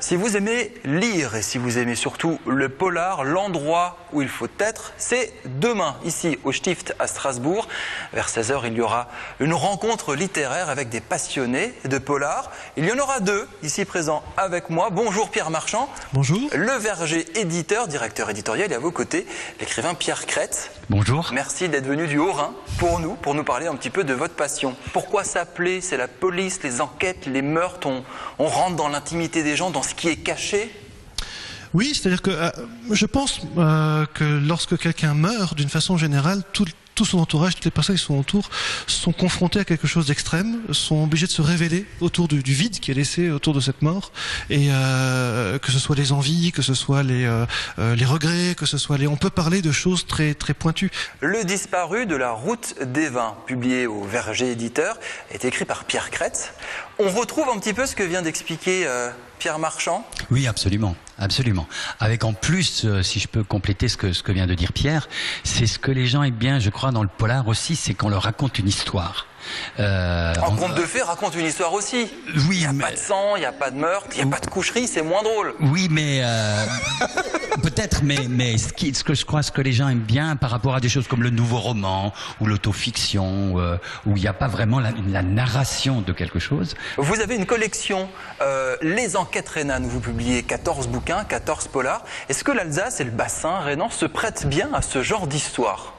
Si vous aimez lire et si vous aimez surtout le polar, l'endroit où il faut être, c'est demain, ici au Stift à Strasbourg. Vers 16 h, il y aura une rencontre littéraire avec des passionnés de polar. Il y en aura deux ici présents avec moi. Bonjour Pierre Marchand. Bonjour. Le Verger éditeur, directeur éditorial, et à vos côtés, l'écrivain Pierre Crête. Bonjour. Merci d'être venu du Haut-Rhin pour nous parler un petit peu de votre passion. Pourquoi s'appeler? C'est la police, les enquêtes, les meurtres, on rentre dans l'intimité des gens, dans ce qui est caché. Oui, c'est-à-dire que je pense que lorsque quelqu'un meurt, d'une façon générale, tout son entourage, toutes les personnes qui sont autour, sont confrontées à quelque chose d'extrême, sont obligées de se révéler autour du vide qui est laissé autour de cette mort, et que ce soit les envies, que ce soit les regrets, que ce soit on peut parler de choses très très pointues. Le disparu de la route des vins, publié au Verger éditeur, est écrit par Pierre Crête. On retrouve un petit peu ce que vient d'expliquer Pierre Marchand. Oui, absolument. Absolument. Avec en plus, si je peux compléter ce que vient de dire Pierre, c'est ce que les gens aiment bien, je crois, dans le polar aussi, c'est qu'on leur raconte une histoire. En conte de fées raconte une histoire aussi. Oui, il n'y a pas de sang, il n'y a pas de meurtre, il n'y a pas de coucherie, c'est moins drôle. Oui, mais peut-être, mais ce que je crois, ce que les gens aiment bien par rapport à des choses comme le nouveau roman ou l'autofiction, où il n'y a pas vraiment la narration de quelque chose. Vous avez une collection, Les Enquêtes rhénanes, où vous publiez 14 bouquins, 14 polars. Est-ce que l'Alsace et le bassin rhénan se prêtent bien à ce genre d'histoire ?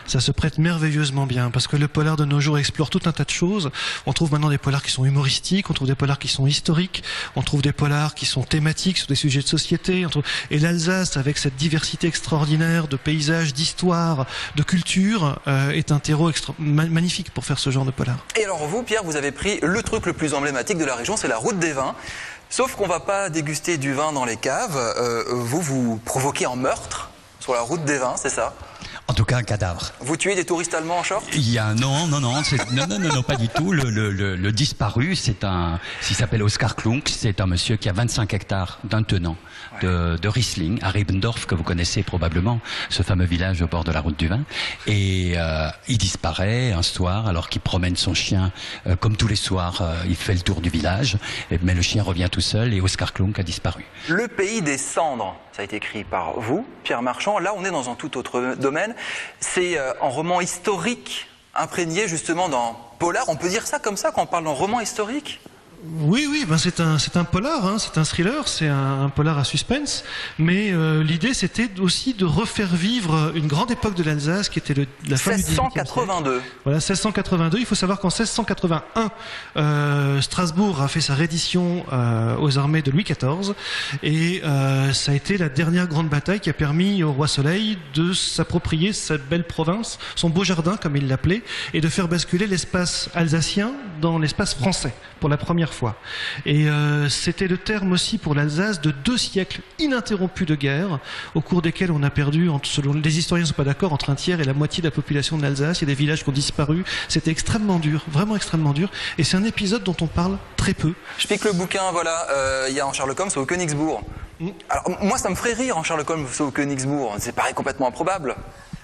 Ça se prête merveilleusement bien, parce que le polar de nos jours explore tout un tas de choses. On trouve maintenant des polars qui sont humoristiques, on trouve des polars qui sont historiques, on trouve des polars qui sont thématiques sur des sujets de société. Et l'Alsace, avec cette diversité extraordinaire de paysages, d'histoires, de culture, est un terreau magnifique pour faire ce genre de polar. Et alors vous, Pierre, vous avez pris le truc le plus emblématique de la région, c'est la route des vins. Sauf qu'on ne va pas déguster du vin dans les caves. Vous provoquez un meurtre sur la route des vins, c'est ça ? En tout cas, un cadavre. Vous tuez des touristes allemands en short? Il y a non, pas du tout. Le disparu, s'il s'appelle Oskar Klunk, c'est un monsieur qui a 25 hectares d'un tenant de Riesling à Rebendorf, que vous connaissez probablement, ce fameux village au bord de la route du vin. Et il disparaît un soir alors qu'il promène son chien, comme tous les soirs, il fait le tour du village, mais le chien revient tout seul et Oskar Klunk a disparu. Le pays des cendres, ça a été écrit par vous, Pierre Marchand. Là, on est dans un tout autre domaine. C'est un roman historique imprégné justement dans polar. On peut dire ça comme ça quand on parle d'un roman historique? Oui, ben c'est un polar, hein, c'est un thriller, c'est un polar à suspense, mais l'idée c'était aussi de refaire vivre une grande époque de l'Alsace qui était la fin du 1682. Voilà, 1682. Il faut savoir qu'en 1681, Strasbourg a fait sa reddition aux armées de Louis XIV, et ça a été la dernière grande bataille qui a permis au roi Soleil de s'approprier sa belle province, son beau jardin comme il l'appelait, et de faire basculer l'espace alsacien dans l'espace français pour la première fois. Et c'était le terme aussi pour l'Alsace de 2 siècles ininterrompus de guerre, au cours desquels on a perdu, selon les historiens ne sont pas d'accord, entre un tiers et la moitié de la population de l'Alsace. Il y a des villages qui ont disparu. C'était extrêmement dur, vraiment extrêmement dur. Et c'est un épisode dont on parle très peu. Je pique le bouquin, voilà, il y a en Sherlock Holmes au Königsbourg. Alors moi ça me ferait rire en Sherlock Holmes au Königsbourg, c'est pareil complètement improbable.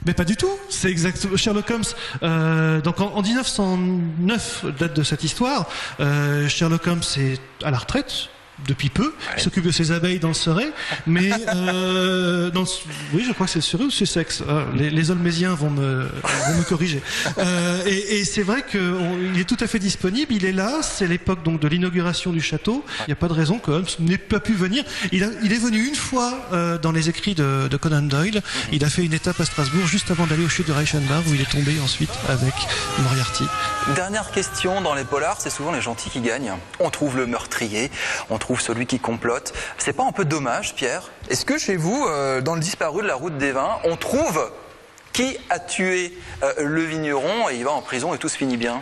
Mais pas du tout, c'est exactement Sherlock Holmes. Donc en 1909 date de cette histoire. Sherlock Holmes est à la retraite depuis peu. Il s'occupe de ses abeilles dans le Surrey, mais oui, je crois que c'est le Surrey ou Sussex. Les Olmésiens vont me corriger. Et c'est vrai qu'il est tout à fait disponible. Il est là. C'est l'époque donc de l'inauguration du château. Il n'y a pas de raison que Holmes n'ait pas pu venir. Il est venu une fois dans les écrits de Conan Doyle. Il a fait une étape à Strasbourg juste avant d'aller aux chutes de Reichenbach, où il est tombé ensuite avec Moriarty. Dernière question, dans les polars, c'est souvent les gentils qui gagnent. On trouve le meurtrier, on trouve celui qui complote. C'est pas un peu dommage, Pierre? Est-ce que chez vous, dans le disparu de la route des vins, on trouve qui a tué le vigneron et il va en prison et tout se finit bien?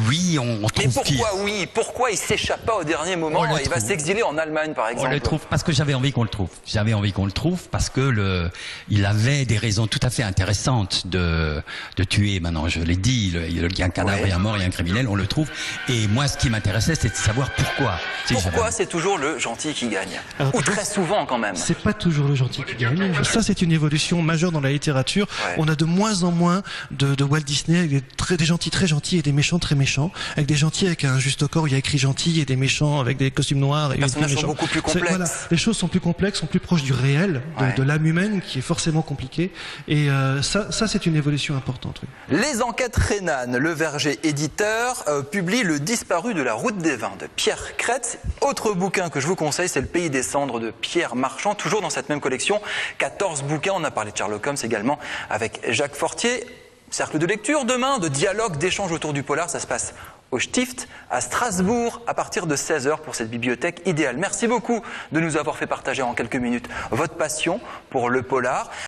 Oui, on trouve. Mais pourquoi pourquoi il s'échappe pas au dernier moment et il va s'exiler en Allemagne, par exemple? On le trouve parce que j'avais envie qu'on le trouve. J'avais envie qu'on le trouve parce que il avait des raisons tout à fait intéressantes de tuer. Maintenant, je l'ai dit, il y a un cadavre, il y a un mort, il y a un criminel, on le trouve. Et moi, ce qui m'intéressait, c'est de savoir pourquoi. Pourquoi c'est toujours le gentil qui gagne? Ou très souvent, quand même. C'est pas toujours le gentil qui gagne. Ça, c'est une évolution majeure dans la littérature. littérature. Ouais. On a de moins en moins de Walt Disney avec des gentils très gentils et des méchants très méchants, avec des gentils avec un juste au corps où il y a écrit gentil et des méchants avec des costumes noirs. Les personnages sont beaucoup plus complexes. Voilà, les choses sont plus complexes, sont plus proches du réel, de l'âme humaine qui est forcément compliquée. Et ça c'est une évolution importante. Oui. Les enquêtes Renan, Le Verger éditeur, publie Le Disparu de la route des vins de Pierre Kretz. Autre bouquin que je vous conseille, c'est Le Pays des cendres de Pierre Marchand, toujours dans cette même collection. 14 bouquins, on a parlé de Sherlock Holmes également avec Jacques Fortier. Cercle de lecture demain, de dialogue, d'échange autour du polar, ça se passe au Stift à Strasbourg à partir de 16h pour cette bibliothèque idéale. Merci beaucoup de nous avoir fait partager en quelques minutes votre passion pour le polar.